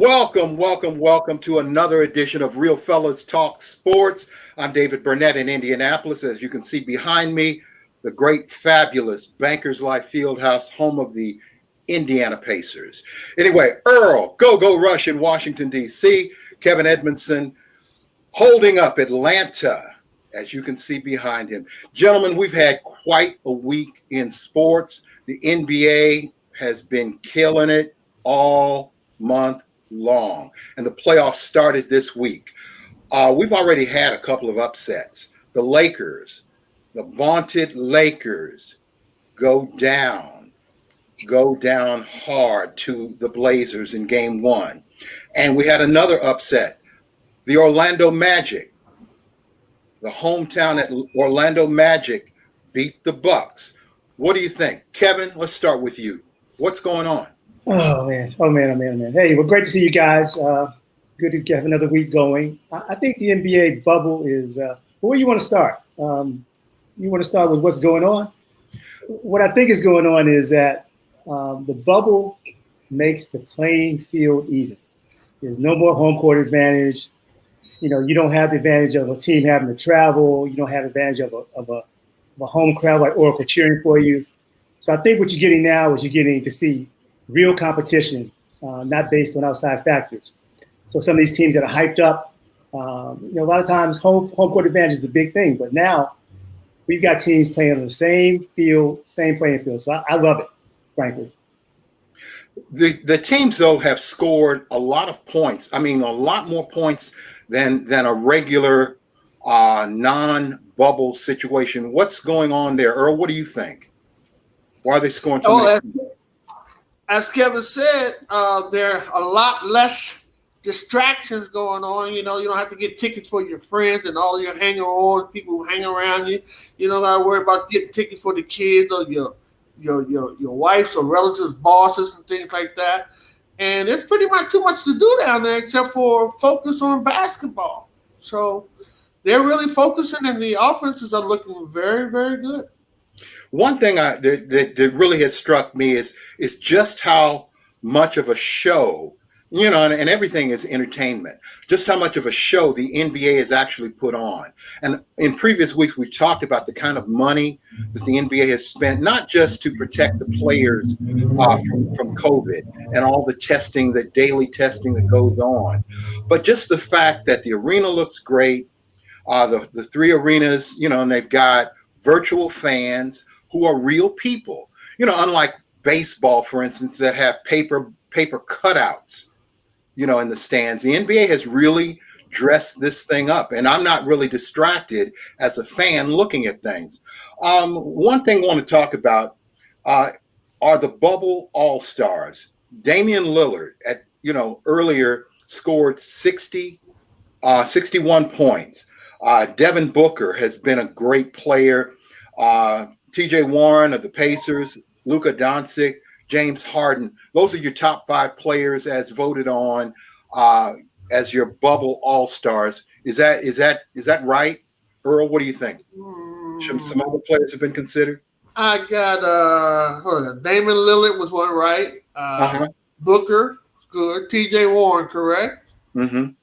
Welcome to another edition of Real Fellas Talk Sports. I'm David Burnett in Indianapolis. As you can see behind me, the great, fabulous Bankers Life Fieldhouse, home of the Indiana Pacers. Anyway, Earl, go Rush in Washington, D.C. Kevin Edmonson holding up Atlanta, as you can see behind him. Gentlemen, we've had quite a week in sports. The NBA has been killing it all month long, and the playoffs started this week. We've already had a couple of upsets. The Lakers, the vaunted Lakers, go down hard to the Blazers in game one. And we had another upset. The Orlando Magic, the hometown at Orlando Magic, beat the Bucks. What do you think? Kevin, let's start with you. What's going on? Oh man. Hey, well, great to see you guys. Good to have another week going. I think the NBA bubble is, where do you want to start? You want to start with what's going on? What I think is going on is that the bubble makes the playing field even. There's no more home court advantage. You know, you don't have the advantage of a team having to travel. You don't have the advantage of a home crowd like Oracle cheering for you. So I think what you're getting now is you're getting to see real competition, not based on outside factors. So some of these teams that are hyped up, a lot of times home court advantage is a big thing. But now we've got teams playing on the same field, same playing field. So I love it, frankly. The teams, though, have scored a lot of points. I mean, a lot more points than a regular non-bubble situation. What's going on there, Earl? What do you think? Why are they scoring so many? As Kevin said, there are a lot less distractions going on. You know, you don't have to get tickets for your friends and all your hanger-on people who hang around you. You don't got to worry about getting tickets for the kids or your wife's or relatives' bosses and things like that. And it's pretty much too much to do down there except for focus on basketball. So they're really focusing, and the offenses are looking very, very good. One thing that really has struck me is just how much of a show, and everything is entertainment, just how much of a show the NBA has actually put on. And in previous weeks, we've talked about the kind of money that the NBA has spent, not just to protect the players from COVID and all the testing, the daily testing that goes on, but just the fact that the arena looks great, the three arenas, and they've got virtual fans who are real people, unlike baseball, for instance, that have paper cutouts, in the stands. The NBA has really dressed this thing up, and I'm not really distracted as a fan looking at things. One thing I want to talk about are the bubble all-stars. Damian Lillard, earlier scored 61 points. Devin Booker has been a great player. T.J. Warren of the Pacers, Luka Doncic, James Harden. Those are your top 5 players as voted on as your bubble all-stars. Is that right, Earl? What do you think? Some other players have been considered. I got Damian Lillard was one, right? Booker, good. T.J. Warren, correct? Mm-hmm.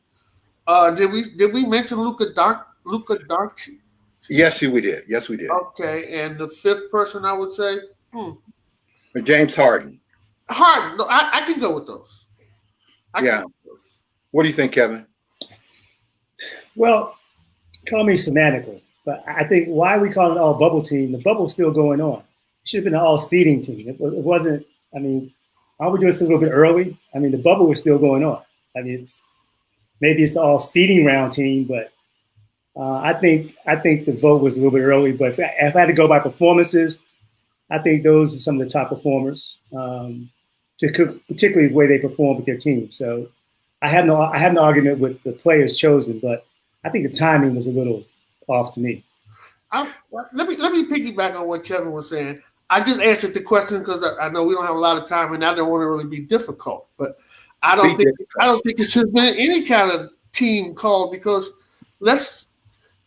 Did we mention Luka Doncic? Yes, we did. Okay, and the 5th person I would say, James Harden. No, I can go with those. What do you think, Kevin? Well, call me semantical, but I think why we call it all bubble team, the bubble's still going on. It should have been an all seeding team. It wasn't, why would we do this a little bit early? The bubble was still going on. Maybe it's the all seeding round team, but I think the vote was a little bit early. But if I had to go by performances, I think those are some of the top performers, particularly the way they perform with their team. So I have no argument with the players chosen, but I think the timing was a little off to me. Let me piggyback on what Kevin was saying. I just answered the question because I know we don't have a lot of time, and I don't want to really be difficult. But I don't think it should have been any kind of team call, because let's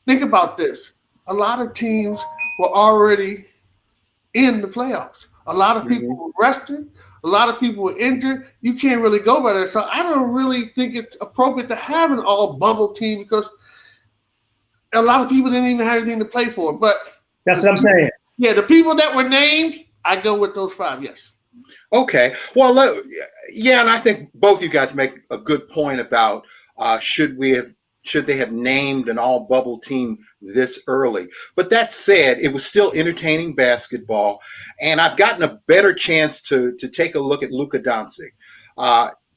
think about this. A lot of teams were already in the playoffs. A lot of people were resting. A lot of people were injured. You can't really go by that. So I don't really think it's appropriate to have an all bubble team because a lot of people didn't even have anything to play for. But that's what I'm saying. Yeah, the people that were named, I go with those 5. Yes. Okay. Well, yeah, and I think both you guys make a good point about should they have named an all bubble team this early. But that said, it was still entertaining basketball, and I've gotten a better chance to take a look at Luka Doncic,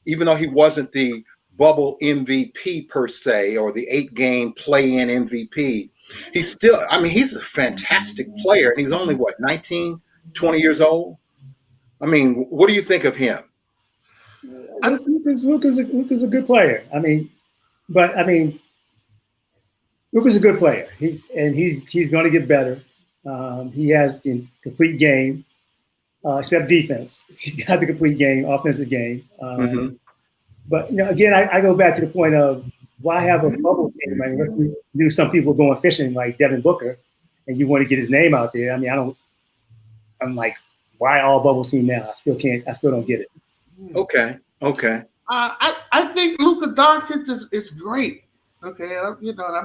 even though he wasn't the bubble MVP per se or the 8-game play-in MVP. He's still, I mean, he's a fantastic player, and he's only, 19, 20 years old? I mean, what do you think of him? Luka's a good player. Luka's a good player. He's going to get better. He has the complete game, except defense. He's got the complete game, offensive game. But again, I go back to the point of why have a bubble team? I mean, we knew some people going fishing like Devin Booker, and you want to get his name out there. I mean, I'm like, why all bubble team now? I still don't get it. Okay. I think Luka Doncic is great. Okay, I'm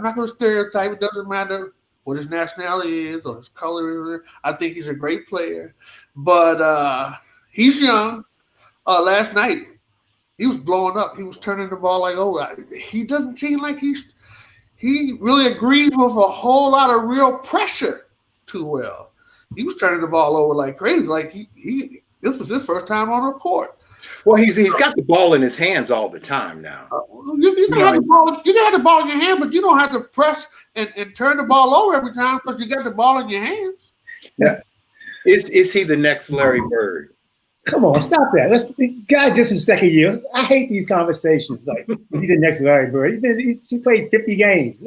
not going to stereotype. It doesn't matter what his nationality is or his color is. I think he's a great player, but he's young. Last night, he was blowing up. He was turning the ball like, he doesn't seem like he really agrees with a whole lot of real pressure too well. He was turning the ball over like crazy. Like this was his first time on the court. Well, he's got the ball in his hands all the time now. You can have the ball. You can have the ball in your hand, but you don't have to press and turn the ball over every time because you got the ball in your hands. Yeah. Is he the next Larry Bird? Come on, stop that. The guy just in second year. I hate these conversations. Like, is he the next Larry Bird? He played 50 games.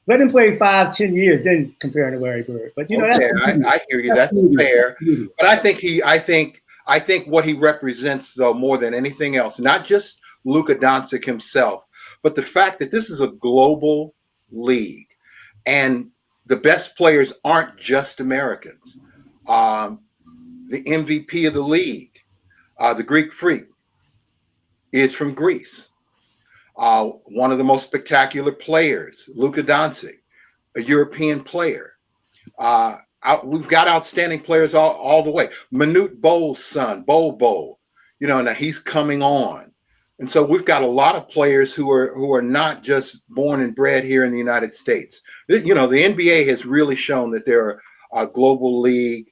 Let him play 5-10 years, then compare him to Larry Bird. But okay, I hear you. That's fair. But I think what he represents, though, more than anything else, not just Luka Doncic himself, but the fact that this is a global league, and the best players aren't just Americans. The MVP of the league, the Greek Freak, is from Greece. One of the most spectacular players, Luka Doncic, a European player. We've got outstanding players all the way. Manute Bol's son, Bol, now he's coming on. And so we've got a lot of players who are not just born and bred here in the United States. The NBA has really shown that they're a global league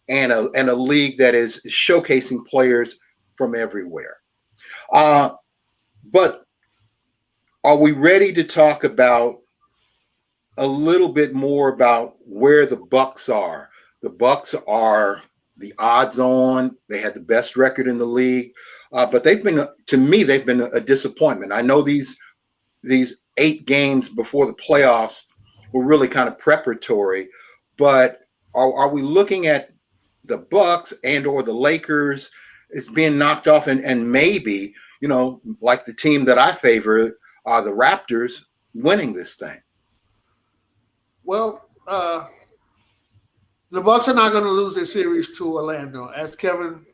and a league that is showcasing players from everywhere. But are we ready to talk about a little bit more about where the Bucks are? The Bucks are the odds on. They had the best record in the league, but they've been a disappointment. I know these 8 games before the playoffs were really kind of preparatory, but are we looking at the Bucks and or the Lakers is being knocked off and maybe, like the team that I favor, the Raptors, winning this thing? Well, the Bucks are not going to lose their series to Orlando. As Kevin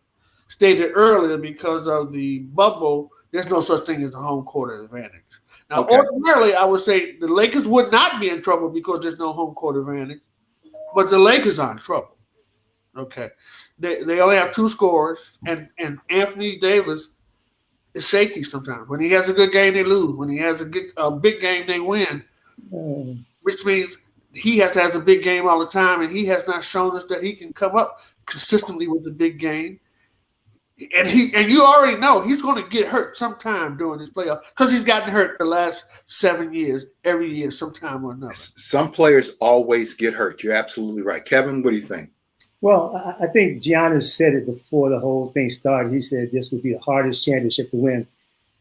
stated earlier, because of the bubble, there's no such thing as a home court advantage. Now, ordinarily, I would say the Lakers would not be in trouble because there's no home court advantage, but the Lakers are in trouble. Okay. They only have 2 scorers, and Anthony Davis is shaky sometimes. When he has a good game, they lose. When he has a big game, they win, which means he has to have a big game all the time, and he has not shown us that he can come up consistently with the big game. And you already know he's going to get hurt sometime during this playoff because he's gotten hurt the last 7 years, every year, sometime or another. Some players always get hurt. You're absolutely right. Kevin, what do you think? Well, I think Giannis said it before the whole thing started. He said this would be the hardest championship to win.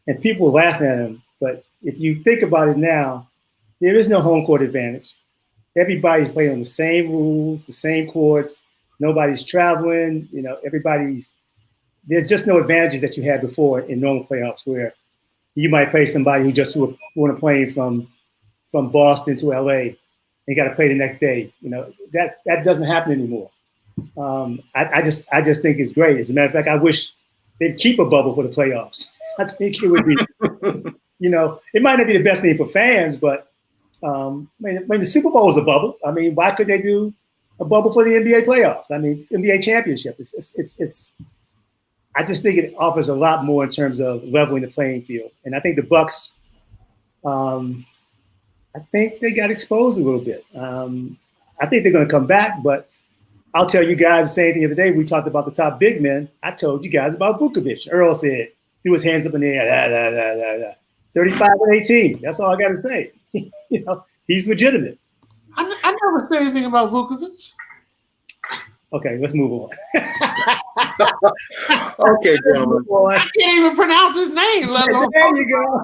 And people were laughing at him. But if you think about it now, there is no home court advantage. Everybody's playing on the same rules, the same courts. Nobody's traveling. There's just no advantages that you had before in normal playoffs where you might play somebody who just want to play from Boston to LA. They got to play the next day. That doesn't happen anymore. I just think it's great. As a matter of fact, I wish they'd keep a bubble for the playoffs. I think it would be, it might not be the best thing for fans, but when the Super Bowl is a bubble, I mean, why could they do a bubble for the NBA playoffs? I mean, NBA championship. It's. I just think it offers a lot more in terms of leveling the playing field, and I think the Bucks. I think they got exposed a little bit. I think they're going to come back, but I'll tell you guys the same thing the other day. We talked about the top big men. I told you guys about Vukovic. Earl said, threw his hands up in the air, 35 and 18. That's all I got to say. He's legitimate. I never said anything about Vukovic. Okay, let's move on. Okay, gentlemen. I can't even pronounce his name. There you go.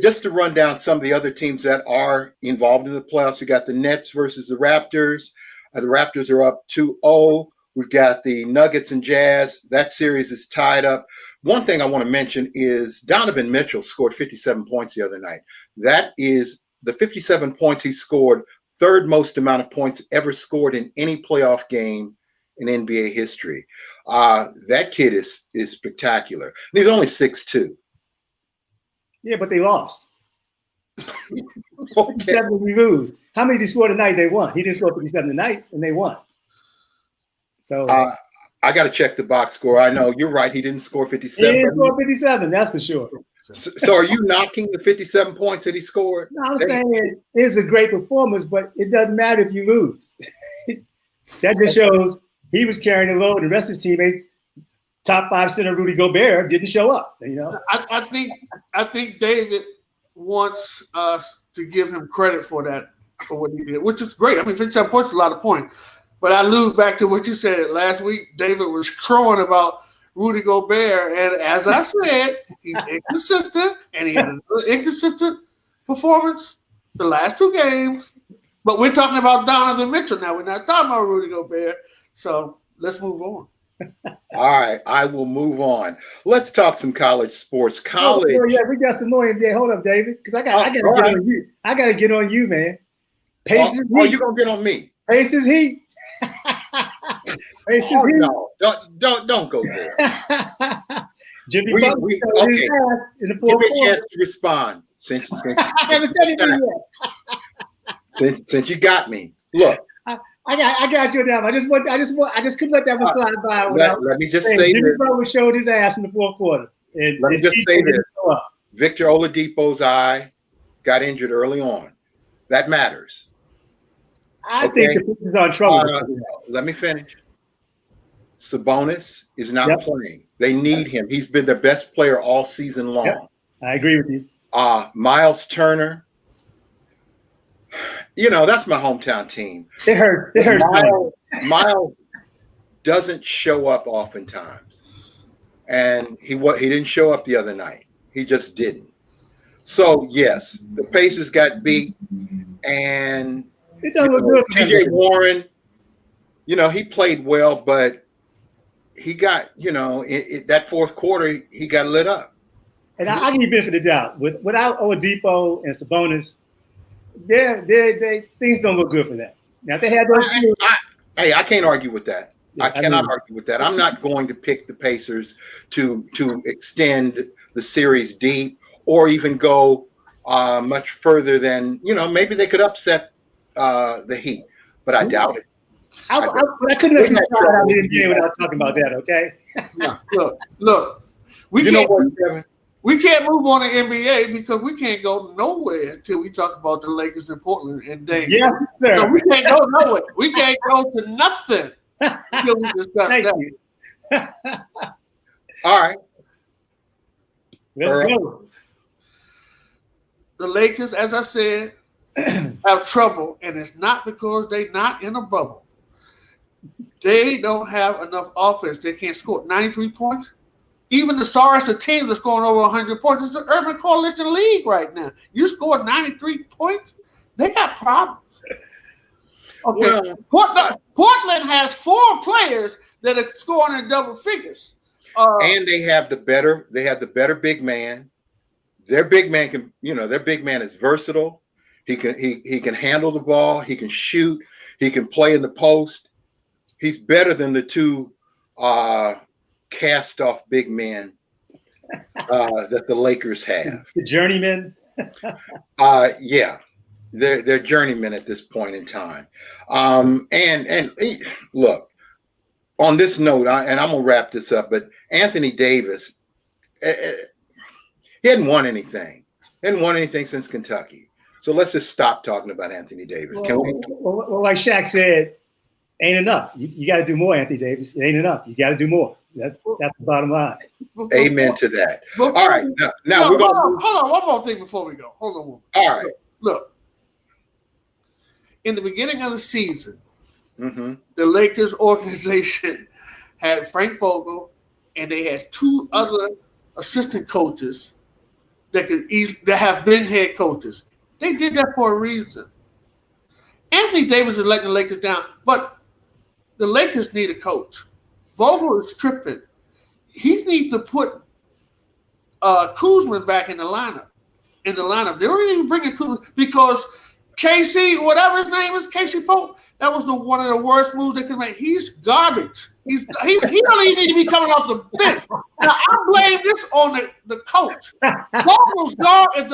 Just to run down some of the other teams that are involved in the playoffs, we got the Nets versus the Raptors. The Raptors are up 2-0. We've got the Nuggets and Jazz. That series is tied up. One thing I want to mention is Donovan Mitchell scored 57 points the other night. That is the 57 points he scored, third most amount of points ever scored in any playoff game in NBA history. That kid is spectacular. And he's only 6'2". Yeah, but they lost. Okay. We lose. How many did he score tonight? They won. He didn't score 57 tonight, and they won. So I got to check the box score. I know you're right. He didn't score 57. He didn't score 57. That's for sure. So are you knocking the 57 points that he scored? No, I'm saying it is a great performance, but it doesn't matter if you lose. That just shows he was carrying the load. The rest of his teammates, top 5 center Rudy Gobert, didn't show up. I think David wants us to give him credit for that, for what he did, which is great. I mean, 57 points is a lot of points. But I allude back to what you said last week. David was crowing about Rudy Gobert, and as I said, he's inconsistent, and he had an inconsistent performance the last 2 games. But we're talking about Donovan Mitchell now. We're not talking about Rudy Gobert. So let's move on. All right, I will move on. Let's talk some college sports. College. Oh, yeah, we got some more. Yeah, hold up, David, because I got to get on you. I got to get on you, man. Pacers. You're gonna get on me. Pacers Heat. Pacers Heat. No, don't go there. Jimmy Butler okay. In the fourth Give me a quarter. chance to respond. Since I haven't said anything yet. Since you got me, look. I got you down. I just couldn't let that one slide by. Let me just say Jimmy this. Butler showed his ass in the fourth quarter. Let me just say this. Victor Oladipo's eye got injured early on. That matters. I think the Pacers are in trouble. Let me finish. Sabonis is not playing. They need him. He's been their best player all season long. Yep. I agree with you. Miles Turner. That's my hometown team. It hurt. Miles doesn't show up oftentimes, and he didn't show up the other night. He just didn't. So yes, the Pacers got beat, and it doesn't look good. TJ Warren, he played well, but he got that fourth quarter he got lit up. And I'll give you benefit of the doubt. Without Oladipo and Sabonis, they things don't look good for them. Now if they had those two, I can't argue with that. Yeah, I cannot argue with that. I'm not going to pick the Pacers to extend the series deep or even go much further than maybe they could upset the Heat, but I doubt it. I couldn't let you start out the NBA without talking about that. Okay. Look. Kevin? We can't move on to NBA because we can't go nowhere until we talk about the Lakers in Portland and Dame. Yes, sir. So we can't go nowhere. We can't go to nothing until we discuss Thank that. you. All right. Let's go. The Lakers, as I said, have trouble, and it's not because they're not in a bubble. They don't have enough offense. They can't score 93 points. Even the sorriest of teams are scoring over 100 points. It's the Urban Coalition League right now. You scored 93 points, they got problems. Okay, well, Portland has 4 players that are scoring in double figures, and they have the better big man. Their big man can, their big man is versatile. He can handle the ball. He can shoot. He can play in the post. He's better than the 2 cast off big men that the Lakers have. The journeyman. Yeah, they're journeymen at this point in time. And look, on this note, and I'm gonna wrap this up, but Anthony Davis, he hadn't won anything. He hadn't won anything since Kentucky. So let's just stop talking about Anthony Davis. Well, like Shaq said, ain't enough. You got to do more, Anthony Davis. It ain't enough. You got to do more. That's the bottom line. Amen to that. All right. Now we're going to hold on. One more thing before we go. Hold on. All right. Look. In the beginning of the season, mm-hmm. the Lakers organization had Frank Vogel, and they had two other assistant coaches that have been head coaches. They did that for a reason. Anthony Davis is letting the Lakers down, but the Lakers need a coach. Vogel is tripping. He needs to put Kuzma back in the lineup. They don't even bring in Kuzma because Casey, whatever his name is, Casey Pope, that was one of the worst moves they could make. He's garbage. He don't even need to be coming off the bench. Now I blame this on the coach. Vogel's garbage.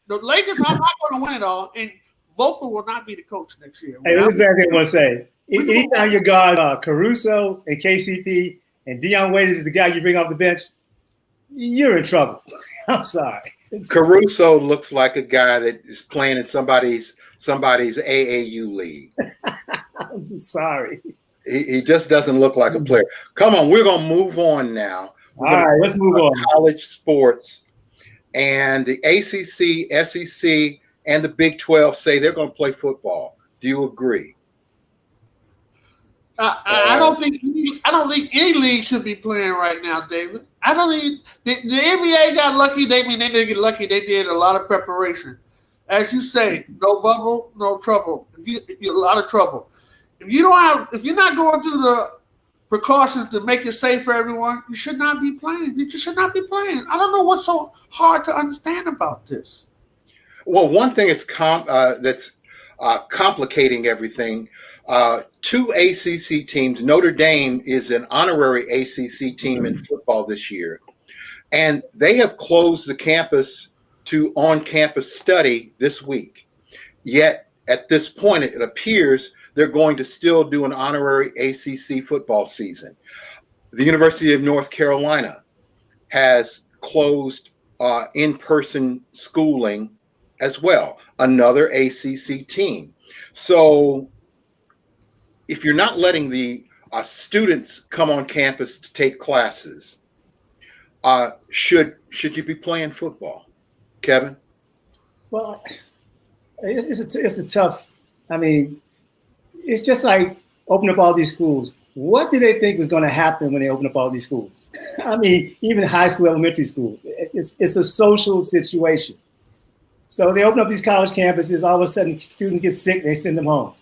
The Lakers are not going to win it all, and Vogel will not be the coach next year. Hey, this is everything I want to say. Anytime you got Caruso and KCP and Dion Waiters is the guy you bring off the bench, you're in trouble. I'm sorry. Caruso looks like a guy that is playing in somebody's AAU league. I'm just sorry. He just doesn't look like a player. Come on, we're going to move on now. All right, let's move on. College sports. And the ACC, SEC, and the Big 12 say they're going to play football. Do you agree? I don't think any league should be playing right now, David. I don't think the NBA got lucky. They didn't get lucky. They did a lot of preparation. As you say, no bubble, no trouble. You're a lot of trouble. If you're not going through the precautions to make it safe for everyone, you should not be playing. You just should not be playing. I don't know what's so hard to understand about this. Well, one thing is that's complicating everything. Two ACC teams. Notre Dame is an honorary ACC team in football this year, and they have closed the campus to on-campus study this week. Yet, at this point, it appears they're going to still do an honorary ACC football season. The University of North Carolina has closed in-person schooling as well, another ACC team. So if you're not letting the students come on campus to take classes, should you be playing football, Kevin? Well, it's a tough. I mean, it's just like open up all these schools. What did they think was going to happen when they open up all these schools? I mean, even high school, elementary schools. It's a social situation. So they open up these college campuses. All of a sudden, students get sick. They send them home.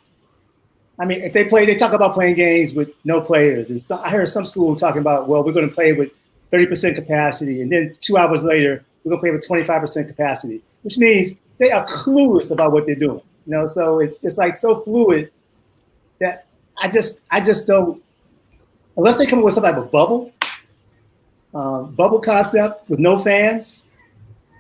I mean, if they talk about playing games with no players. And I heard some school talking about, well, we're going to play with 30% capacity. And then 2 hours later, we're going to play with 25% capacity, which means they are clueless about what they're doing. So it's like so fluid that I just don't, unless they come up with some type of bubble concept with no fans,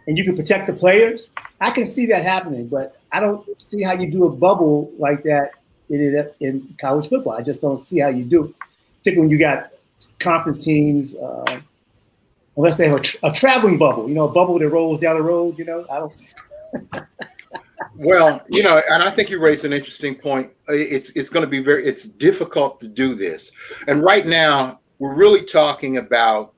and you can protect the players, I can see that happening. But I don't see how you do a bubble like that in college football. I just don't see how you do it, particularly when you got conference teams, unless they have a traveling bubble, a bubble that rolls down the road. I don't. Well, and I think you raised an interesting point. It's going to be it's difficult to do this. And right now, we're really talking about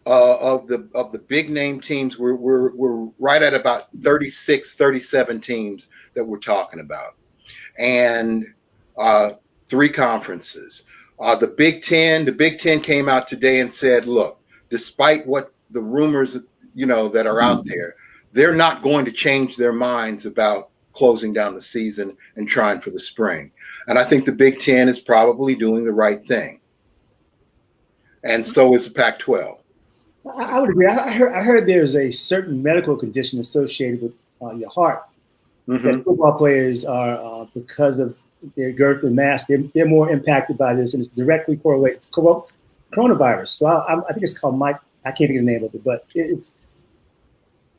of the big name teams. We're right at about 36, 37 teams that we're talking about, and 3 conferences. The Big Ten came out today and said, look, despite what the rumors that are out there, they're not going to change their minds about closing down the season and trying for the spring. And I think the Big Ten is probably doing the right thing. And so is the Pac-12. I would agree. I heard there's a certain medical condition associated with your heart. Mm-hmm. That football players are, because of their girth and mass, they're more impacted by this, and it's directly correlated. coronavirus. So I think it's called Mike. I can't think of the name of it, but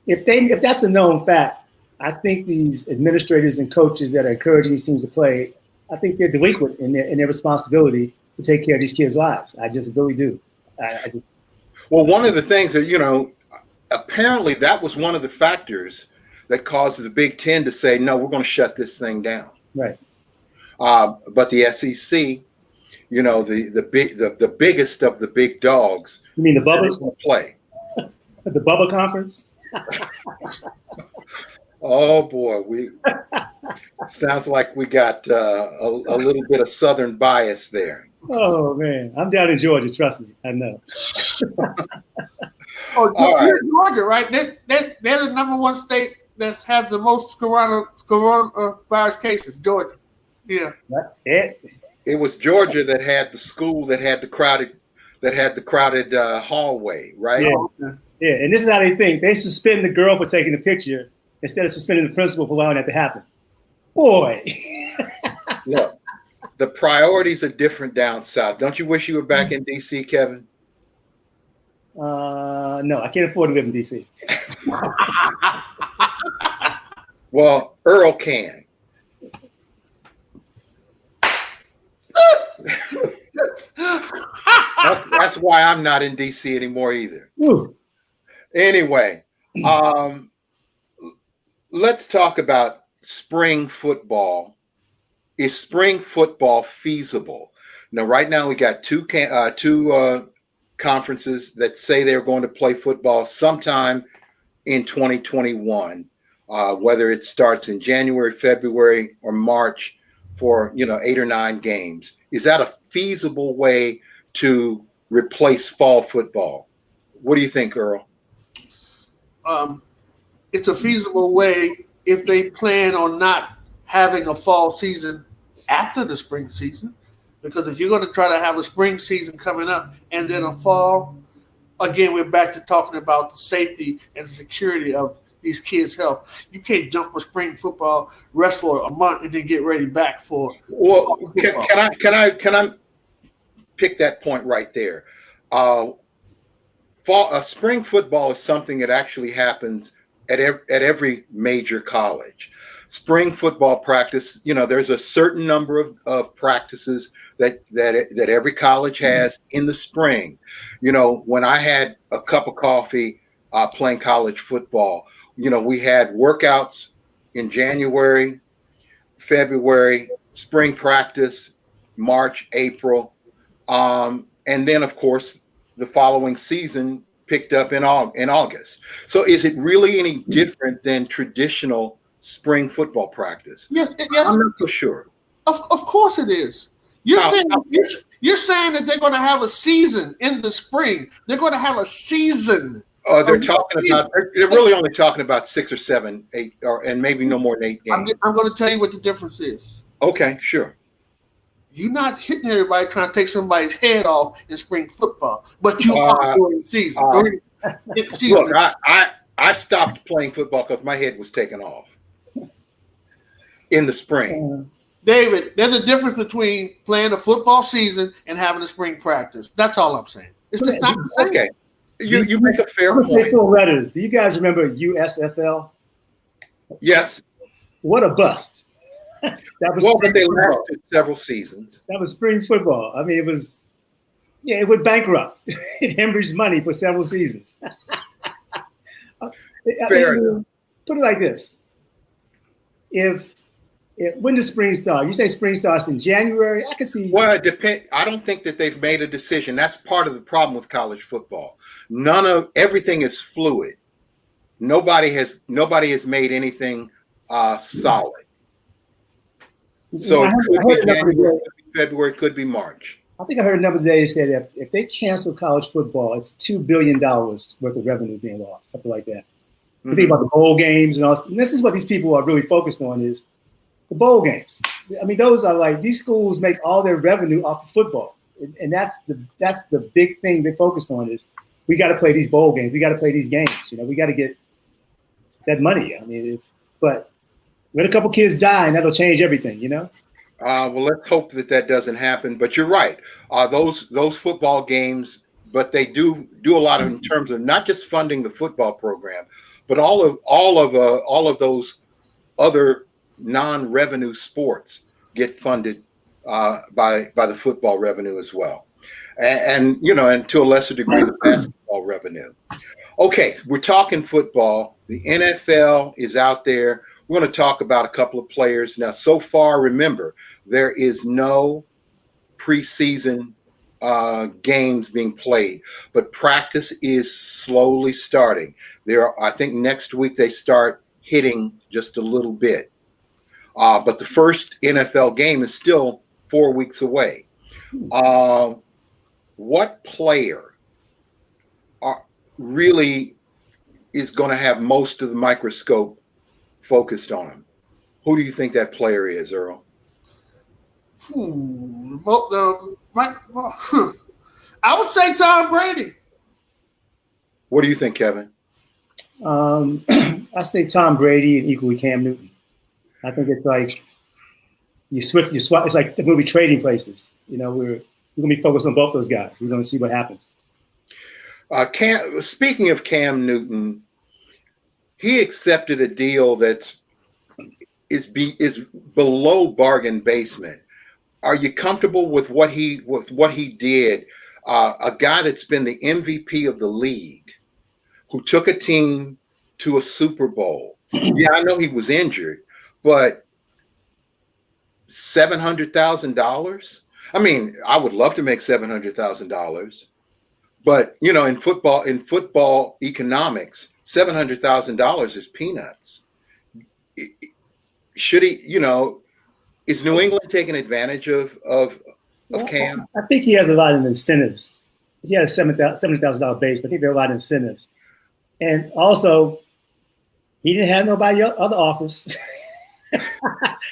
if that's a known fact, I think these administrators and coaches that are encouraging these teams to play, I think they're delinquent in their responsibility to take care of these kids' lives. I just really do. Well, one of the things that, apparently that was one of the factors that caused the Big Ten to say, no, we're going to shut this thing down. Right. But the SEC, the biggest of the big dogs. You mean the Bubba's? Play. The Bubba Conference? Oh boy, sounds like we got a little bit of Southern bias there. Oh man, I'm down in Georgia. Trust me, I know. You're in Georgia, right? They're the number one state that has the most coronavirus cases. Georgia, yeah. It was Georgia that had the school that had the crowded hallway, right? Yeah, and this is how they think. They suspend the girl for taking the picture instead of suspending the principal for allowing that to happen. Boy. Look, the priorities are different down south. Don't you wish you were back in D.C., Kevin? No, I can't afford to live in D.C. Well, Earl can. That's why I'm not in D.C. anymore either. Ooh. Anyway, let's talk about spring football. Is spring football feasible? Now, right now we got two conferences that say they're going to play football sometime in 2021, whether it starts in January, February, or March for 8 or 9 games. Is that a feasible way to replace fall football? What do you think, Earl? It's a feasible way if they plan on not having a fall season after the spring season, because if you're going to try to have a spring season coming up and then a fall, again, we're back to talking about the safety and the security of these kids' health. You can't jump for spring football, rest for a month, and then get ready back for. Well, can I pick that point right there? Spring football is something that actually happens at every major college. Spring football practice, there's a certain number of practices that every college has in the spring. When I had a cup of coffee playing college football, we had workouts in January, February, spring practice, March, April, and then of course the following season picked up in August. So is it really any different than traditional spring football practice? Yes. I'm not so sure. Of course it is. You're saying that they're going to have a season in the spring. They're going to have a season. They're really only talking about 6 or 7, 8, and maybe no more than 8 games. I'm going to tell you what the difference is. Okay, sure. You're not hitting everybody trying to take somebody's head off in spring football, but you are during the season. Look, I stopped playing football because my head was taken off in the spring. David, there's a difference between playing a football season and having a spring practice. That's all I'm saying. It's just not the same. Okay. You make a fair point. Full letters. Do you guys remember USFL? Yes. What a bust. But they lasted several seasons. That was spring football. I mean, it went bankrupt. It hemorrhaged money for several seasons. Fair enough. Put it like this. When does spring start? You say spring starts in January. I can see. Well, it depends. I don't think that they've made a decision. That's part of the problem with college football. Everything is fluid. Nobody has made anything solid. So it could be January, February, could be March. I think I heard another day say that if they cancel college football, it's $2 billion worth of revenue being lost, something like that. Mm-hmm. You think about the bowl games and all. And this is what these people are really focused on is the bowl games. I mean, those are like these schools make all their revenue off of football, and that's the big thing they focus on is we got to play these bowl games, we got to play these games. We got to get that money. I mean, but let a couple kids die and that'll change everything. Well, let's hope that doesn't happen. But you're right. Those football games, but they do a lot of in terms of not just funding the football program, but all of those other non-revenue sports get funded by the football revenue as well, and to a lesser degree the basketball revenue. Okay, we're talking football. The NFL is out there. We're going to talk about a couple of players. Now, so far, remember, there is no preseason games being played, but practice is slowly starting. I think next week they start hitting just a little bit. But the first NFL game is still 4 weeks away. What player really is going to have most of the microscope focused on him? Who do you think that player is, Earl? I would say Tom Brady. What do you think, Kevin? I say Tom Brady and equally Cam Newton. I think it's like you swap. It's like the movie Trading Places. We're going to be focused on both those guys. We're going to see what happens. Speaking of Cam Newton, he accepted a deal that is below bargain basement. Are you comfortable with what he did? A guy that's been the MVP of the league, who took a team to a Super Bowl. Yeah, I know he was injured, but $700,000. I mean, I would love to make $700,000. But in football economics, $700,000 is peanuts. Should he? Is New England taking advantage of Cam? I think he has a lot of incentives. He has a $70,000 base, but I think there are a lot of incentives. And also, he didn't have nobody other offers.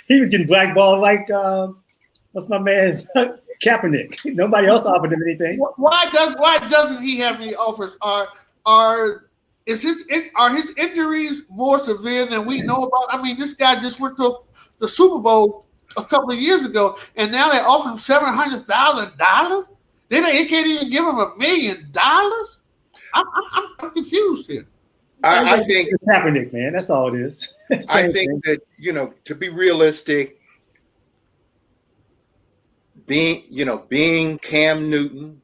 He was getting blackballed like what's my man's Kaepernick. Nobody else offered him anything. Why doesn't he have any offers? Are his injuries more severe than we know about? I mean, this guy just went to the Super Bowl a couple of years ago, and now they offer him $700,000. They can't even give him $1 million. I'm confused here. I think it's Kaepernick, man. That's all it is. I think that to be realistic, being Cam Newton,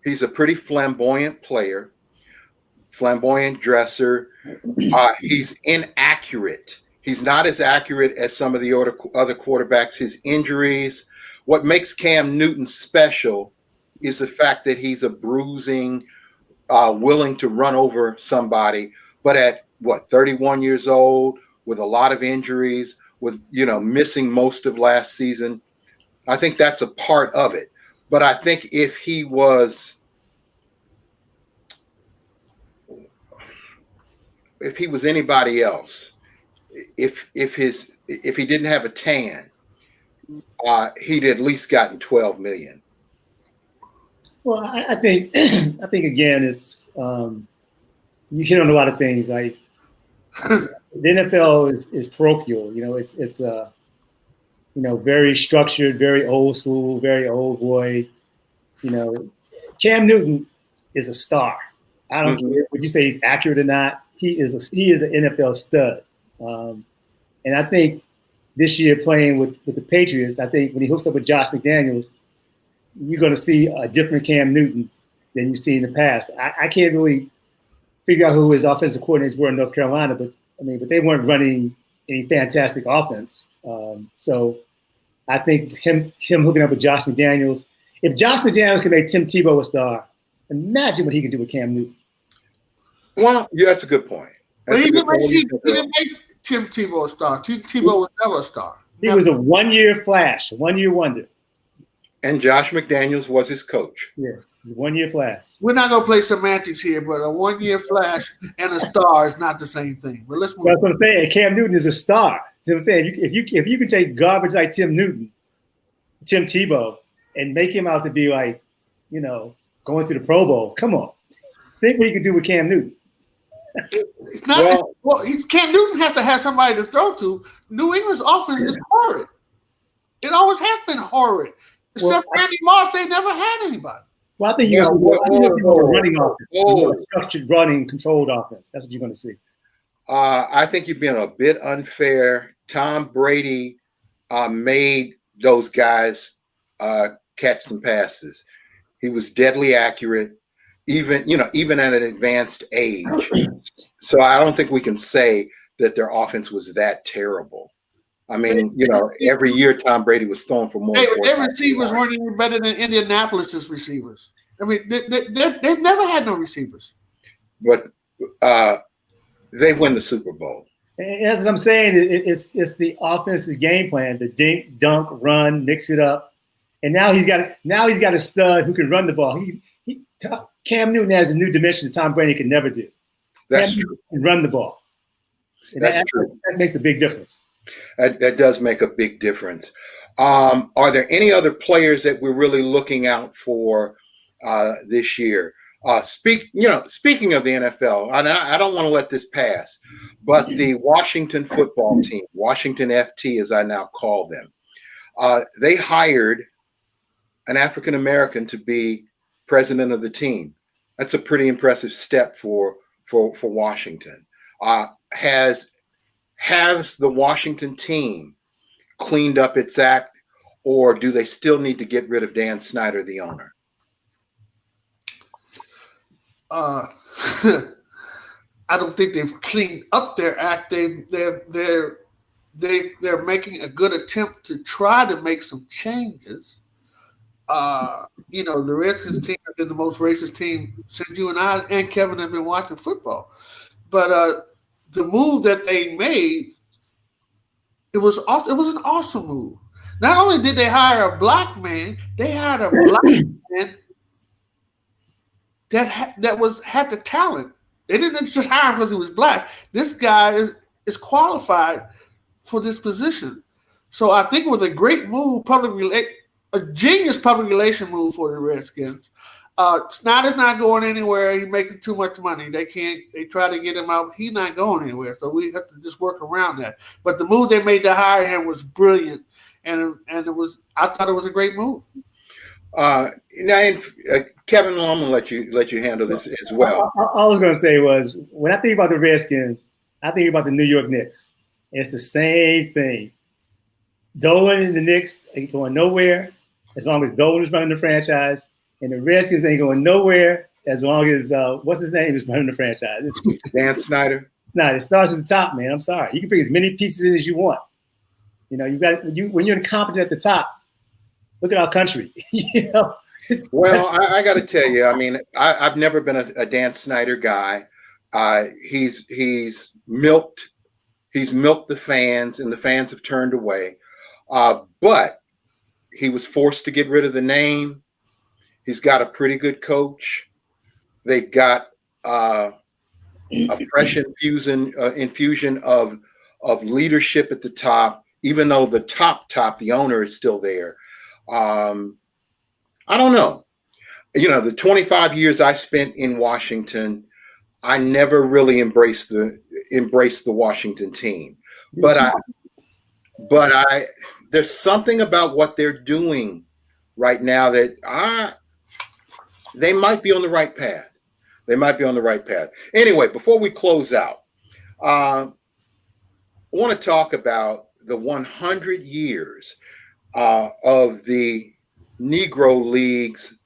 he's a pretty flamboyant player, flamboyant dresser. He's inaccurate. He's not as accurate as some of the other quarterbacks. His injuries. What makes Cam Newton special is the fact that he's a bruising, willing to run over somebody. But at 31 years old, with a lot of injuries, with missing most of last season, I think that's a part of it. But I think if he was anybody else, if he didn't have a tan, he'd at least gotten $12 million. Well, I think again, it's you hit on a lot of things. Like the NFL is parochial. It's very structured, very old school, very old boy. Cam Newton is a star. I don't care what you say he's accurate or not. He is an NFL stud. And I think this year playing with the Patriots, I think when he hooks up with Josh McDaniels, you're going to see a different Cam Newton than you've seen in the past. I can't really figure out who his offensive coordinators were in North Carolina, but they weren't running any fantastic offense. So I think him hooking up with Josh McDaniels, if Josh McDaniels could make Tim Tebow a star, imagine what he could do with Cam Newton. Well, yeah, that's a good point. But he didn't make Tim Tebow a star. Tim Tebow was never a star. He was a one-year flash, a one-year wonder. And Josh McDaniels was his coach. Yeah, one-year flash. We're not going to play semantics here, but a one-year flash and a star is not the same thing. But let's move on. That's what I'm saying. Cam Newton is a star. That's what I'm saying. If you can take garbage like Tim Tebow, and make him out to be like, going to the Pro Bowl, come on. Think what you can do with Cam Newton. It's not. Cam Newton has to have somebody to throw to. New England's offense is horrid. It always has been horrid. Except Randy Moss, they never had anybody. Well, I think you're going to see more running offense, more structured running, controlled offense. That's what you're going to see. I think you've been a bit unfair. Tom Brady made those guys catch some passes. He was deadly accurate, even at an advanced age. So I don't think we can say that their offense was that terrible. I mean, every year Tom Brady was throwing for more. Their receivers weren't even better than Indianapolis's receivers. I mean, they've never had no receivers. But they win the Super Bowl. And that's what I'm saying. It's the offensive game plan: the dink, dunk, run, mix it up. And now he's got a stud who can run the ball. Cam Newton has a new dimension that Tom Brady can never do. That's true. Can run the ball. That's true. That makes a big difference. That does make a big difference. Are there any other players that we're really looking out for this year? Speaking of the NFL, I don't want to let this pass, but the Washington football team, Washington FT, as I now call them, they hired an African American to be president of the team. That's a pretty impressive step for Washington. Has the Washington team cleaned up its act, or do they still need to get rid of Dan Snyder, the owner? I don't think they've cleaned up their act. They're making a good attempt to try to make some changes. The Redskins team has been the most racist team since you and I and Kevin have been watching football. But the move that they made, it was an awesome move. Not only did they hire a black man, they hired a black man that had the talent. They didn't just hire him because he was black. This guy is qualified for this position. So I think it was a great move, a genius public relation move for the Redskins. Snyder's not going anywhere. He's making too much money. They try to get him out. He's not going anywhere. So we have to just work around that. But the move they made to hire him was brilliant, and I thought it was a great move. Now, Kevin, I'm gonna let you handle this as well. All I was gonna say was, when I think about the Redskins, I think about the New York Knicks. It's the same thing. Dolan and the Knicks ain't going nowhere as long as Dolan is running the franchise. And the Redskins ain't going nowhere as long as what's his name is running the franchise. Dan Snyder. It starts at the top, man. I'm sorry. You can bring as many pieces in as you want. When you're incompetent at the top, look at our country. Well, I got to tell you, I mean, I've never been a Dan Snyder guy. He's milked the fans, and the fans have turned away. But he was forced to get rid of the name. He's got a pretty good coach. They've got a fresh infusion of leadership at the top, even though the top, the owner is still there. I don't know. The 25 years I spent in Washington, I never really embraced the Washington team. But there's something about what they're doing right now that they might be on the right path. Anyway, before we close out, I want to talk about the 100 years of the Negro League's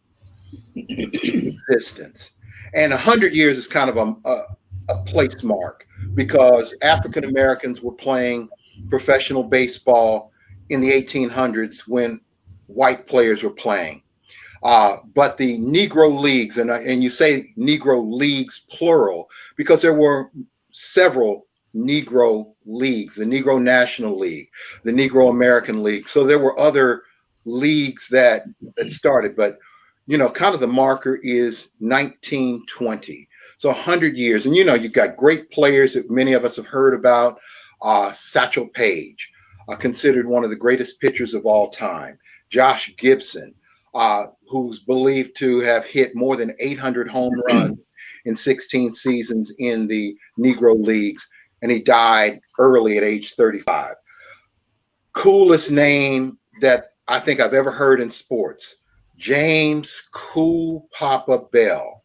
existence. And 100 years is kind of a place mark, because African Americans were playing professional baseball in the 1800s when white players were playing. But the Negro Leagues, and you say Negro Leagues plural, because there were several Negro leagues, the Negro National League, the Negro American League. So there were other leagues that started, but kind of the marker is 1920. So 100 years. And you've got great players that many of us have heard about. Satchel Paige, considered one of the greatest pitchers of all time. Josh Gibson, who's believed to have hit more than 800 home runs in 16 seasons in the Negro Leagues, and he died early at age 35. Coolest name that I think I've ever heard in sports. James Cool Papa Bell.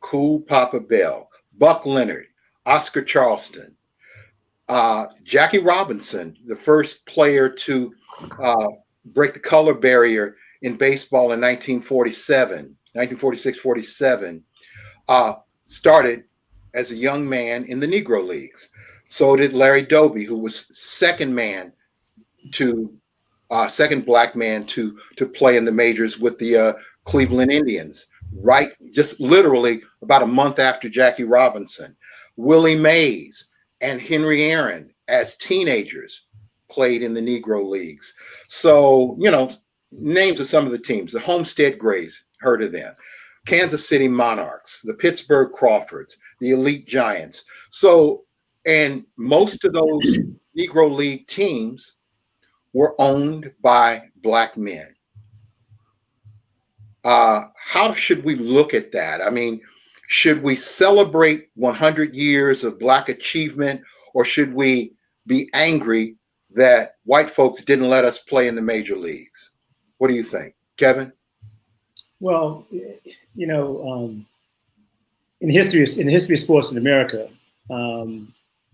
Cool Papa Bell. Buck Leonard. Oscar Charleston. Jackie Robinson, the first player to break the color barrier in baseball in 1946-47, started as a young man in the Negro Leagues. So did Larry Doby, who was second black man to play in the majors with the Cleveland Indians, right? Just literally about a month after Jackie Robinson. Willie Mays and Henry Aaron, as teenagers, played in the Negro Leagues. So, names of some of the teams: the Homestead Grays, heard of them; Kansas City Monarchs, the Pittsburgh Crawfords, the Elite Giants. So, and most of those Negro League teams were owned by black men. How should we look at that? I mean, should we celebrate 100 years of black achievement, or should we be angry that white folks didn't let us play in the major leagues? What do you think, Kevin? Well, in the history of sports in America,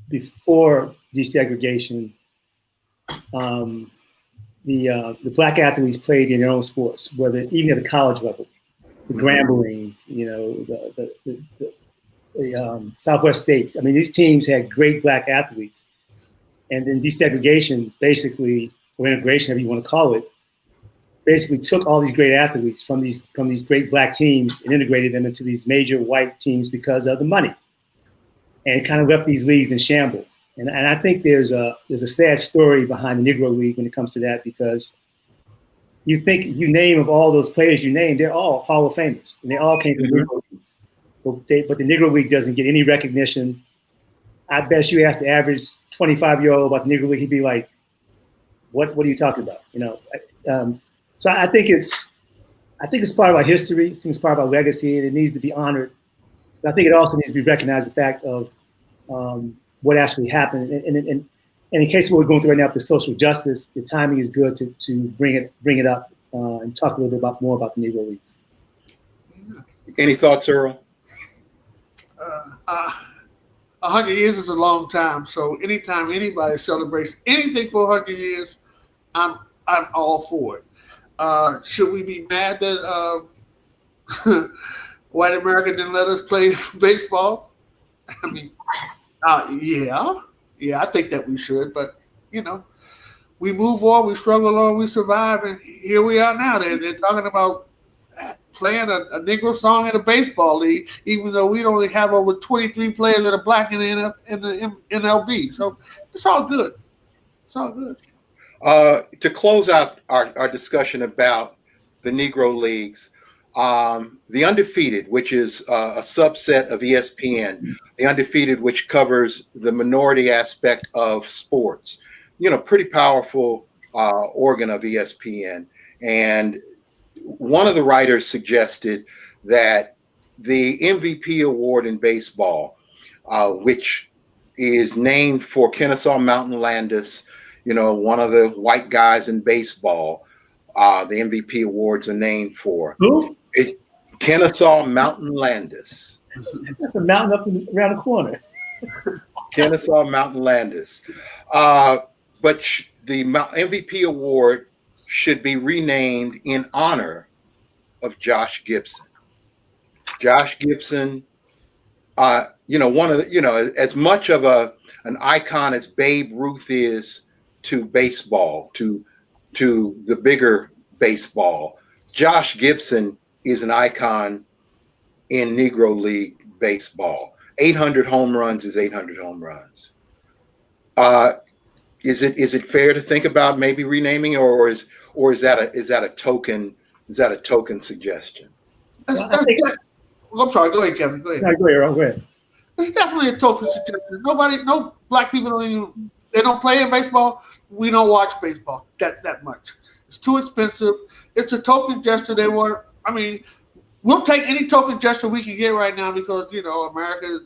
before desegregation, the black athletes played in their own sports, whether even at the college level. The Gramblings, the Southwest States. I mean, these teams had great black athletes. And then desegregation, basically, or integration, however you want to call it, basically took all these great athletes from these great black teams and integrated them into these major white teams because of the money. And it kind of left these leagues in shambles. And I think there's a sad story behind the Negro League when it comes to that, because you name of all those players you named, they're all Hall of Famers, and they all came from the Negro League. But the Negro League doesn't get any recognition. I bet you ask the average 25-year-old about the Negro League, he'd be like, "What are you talking about?" So I think it's part of our history. It's part of our legacy, and it needs to be honored. But I think it also needs to be recognized, the fact of what actually happened. And in case of what we're going through right now with the social justice, the timing is good to bring it up and talk a little bit more about the Negro Leagues. Any thoughts, Earl? 100 years is a long time. So anytime anybody celebrates anything for 100 years, I'm all for it. Should we be mad that white America didn't let us play baseball? I mean, yeah, I think that we should. But we move on, we struggle on, we survive, and here we are now. They're talking about playing a Negro song in a baseball league, even though we only have over 23 players that are black in the MLB. So it's all good. It's all good. To close out our discussion about the Negro Leagues, The Undefeated, which is a subset of ESPN, The Undefeated, which covers the minority aspect of sports, pretty powerful organ of ESPN. And one of the writers suggested that the MVP award in baseball, which is named for Kennesaw Mountain Landis, one of the white guys in baseball, the MVP awards are named for. Who? Kennesaw Mountain Landis. That's a mountain up around the corner. Kennesaw Mountain Landis. But the MVP award should be renamed in honor of Josh Gibson. Josh Gibson, one of the, as much of an icon as Babe Ruth is to baseball, to the bigger baseball, Josh Gibson is an icon in Negro League baseball. 800 home runs is 800 home runs. Is it fair to think about maybe renaming, or is that a token suggestion? I'm sorry. Go ahead, Kevin. Go ahead. No, go ahead, Earl. Go ahead. It's definitely a token suggestion. No black people don't play in baseball. We don't watch baseball that much. It's too expensive. It's a token gesture. We'll take any token gesture we can get right now because America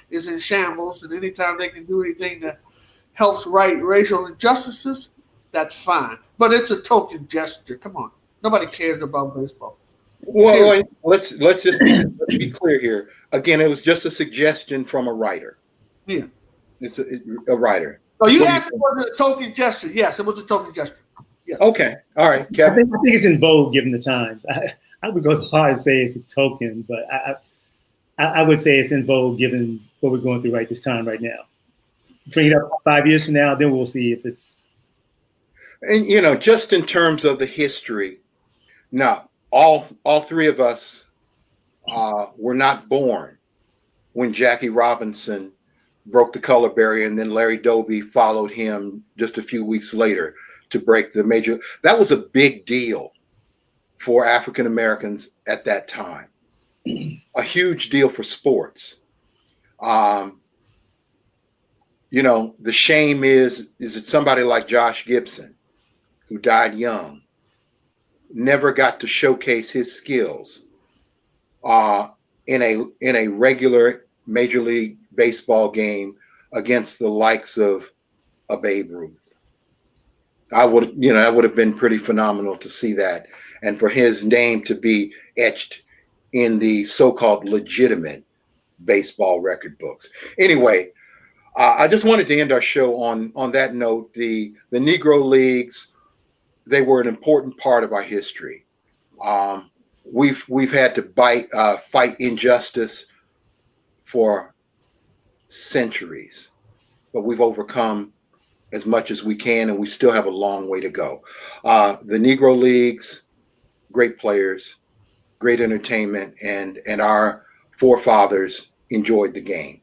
is in shambles, and anytime they can do anything that helps right racial injustices, that's fine. But it's a token gesture. Come on, nobody cares about baseball. Well, let's just be clear here. Again, it was just a suggestion from a writer. Yeah, It's a writer. so you asked me was it a token gesture? Yes, it was a token gesture. Yes. Okay, all right, I Kevin. think it's in vogue given the times. I would go so far as say it's a token, but I would say it's in vogue given what we're going through right this time right now. Bring it up 5 years from now, then we'll see if it's. And just in terms of the history, now all three of us were not born when Jackie Robinson broke the color barrier, and then Larry Doby followed him just a few weeks later to break the major. That was a big deal for African Americans at that time. A huge deal for sports. The shame is it somebody like Josh Gibson, who died young, never got to showcase his skills in a regular Major League Baseball game against the likes of a Babe Ruth. That would have been pretty phenomenal to see that, and for his name to be etched in the so-called legitimate baseball record books. Anyway, I just wanted to end our show on that note. The Negro Leagues, they were an important part of our history. We've had to fight injustice for centuries, but we've overcome as much as we can, and we still have a long way to go. The Negro Leagues, great players, great entertainment, and our forefathers enjoyed the game.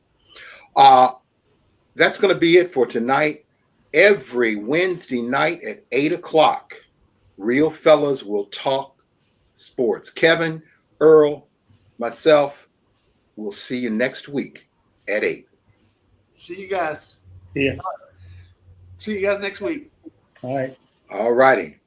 That's going to be it for tonight. Every Wednesday night at 8:00, Real Fellas will talk sports. Kevin, Earl, myself, we'll see you next week at 8. See you guys. Yeah. See you guys next week. All right. All righty.